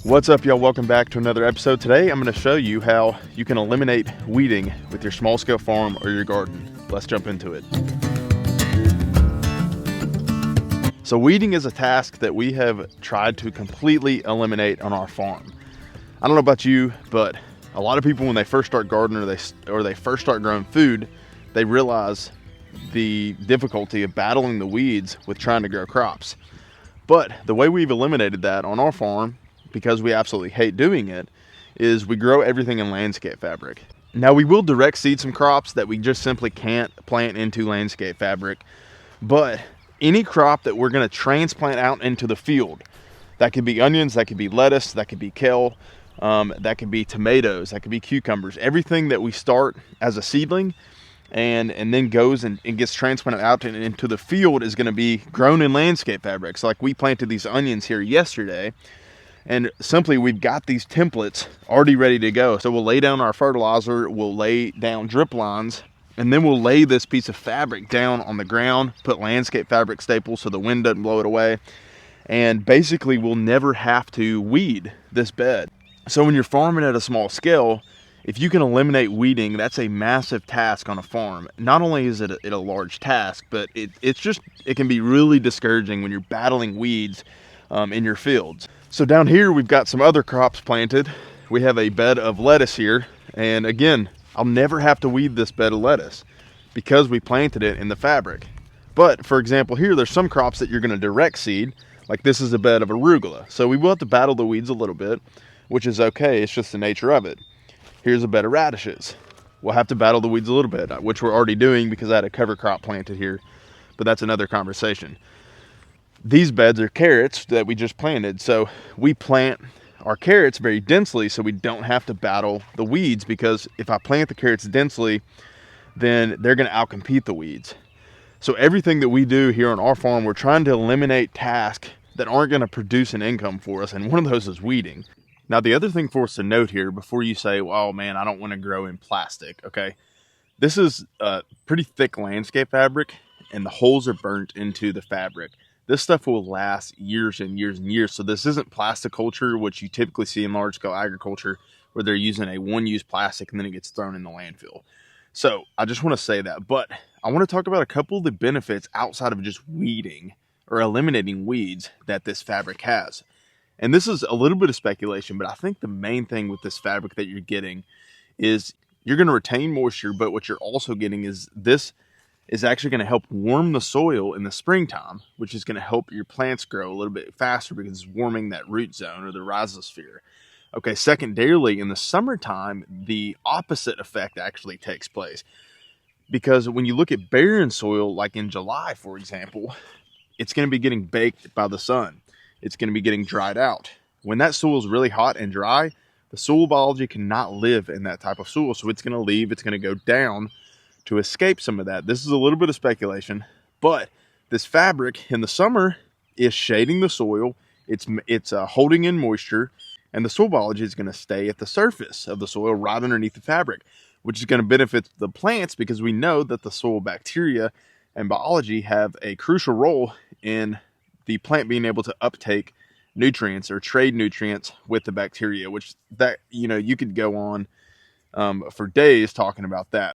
What's up, y'all? Welcome back to another episode. Today I'm going to show you how you can eliminate weeding with your small scale farm or your garden. Let's jump into it. So weeding is a task that we have tried to completely eliminate on our farm. I don't know about you, but a lot of people, when they first start gardening or they first start growing food, they realize the difficulty of battling the weeds with trying to grow crops. But the way we've eliminated that on our farm, because we absolutely hate doing it, is we grow everything in landscape fabric. Now, we will direct seed some crops that we just simply can't plant into landscape fabric, but any crop that we're going to transplant out into the field, that could be onions, that could be lettuce, that could be kale, that could be tomatoes, that could be cucumbers, everything that we start as a seedling and then goes and gets transplanted out into the field is going to be grown in landscape fabric. So like we planted these onions here yesterday, and simply we've got these templates already ready to go. So we'll lay down our fertilizer, we'll lay down drip lines, and then we'll lay this piece of fabric down on the ground, put landscape fabric staples so the wind doesn't blow it away. And basically we'll never have to weed this bed. So when you're farming at a small scale, if you can eliminate weeding, that's a massive task on a farm. Not only is it a large task, but it can be really discouraging when you're battling weeds in your fields. So down here, we've got some other crops planted. We have a bed of lettuce here. And again, I'll never have to weed this bed of lettuce because we planted it in the fabric. But for example, here, there's some crops that you're gonna direct seed. Like this is a bed of arugula. So we will have to battle the weeds a little bit, which is okay, it's just the nature of it. Here's a bed of radishes. We'll have to battle the weeds a little bit, which we're already doing because I had a cover crop planted here, but that's another conversation. These beds are carrots that we just planted. So we plant our carrots very densely so we don't have to battle the weeds, because if I plant the carrots densely, then they're gonna outcompete the weeds. So everything that we do here on our farm, we're trying to eliminate tasks that aren't gonna produce an income for us, and one of those is weeding. Now, the other thing for us to note here before you say, well, oh man, I don't wanna grow in plastic, okay? This is a pretty thick landscape fabric, and the holes are burnt into the fabric. This stuff will last years and years and years. So this isn't plastic culture, which you typically see in large scale agriculture, where they're using a one-use plastic and then it gets thrown in the landfill. So I just want to say that, but I want to talk about a couple of the benefits outside of just weeding or eliminating weeds that this fabric has. And this is a little bit of speculation, but I think the main thing with this fabric that you're getting is you're going to retain moisture, but what you're also getting is this is actually going to help warm the soil in the springtime, which is going to help your plants grow a little bit faster because it's warming that root zone or the rhizosphere. Okay, secondarily, in the summertime, the opposite effect actually takes place. Because when you look at barren soil, like in July, for example, it's going to be getting baked by the sun. It's going to be getting dried out. When that soil is really hot and dry, the soil biology cannot live in that type of soil. So it's going to leave, it's going to go down to escape some of that. This is a little bit of speculation, but this fabric in the summer is shading the soil. It's holding in moisture, and the soil biology is going to stay at the surface of the soil right underneath the fabric, which is going to benefit the plants because we know that the soil bacteria and biology have a crucial role in the plant being able to uptake nutrients or trade nutrients with the bacteria, which that, you could go on for days talking about that.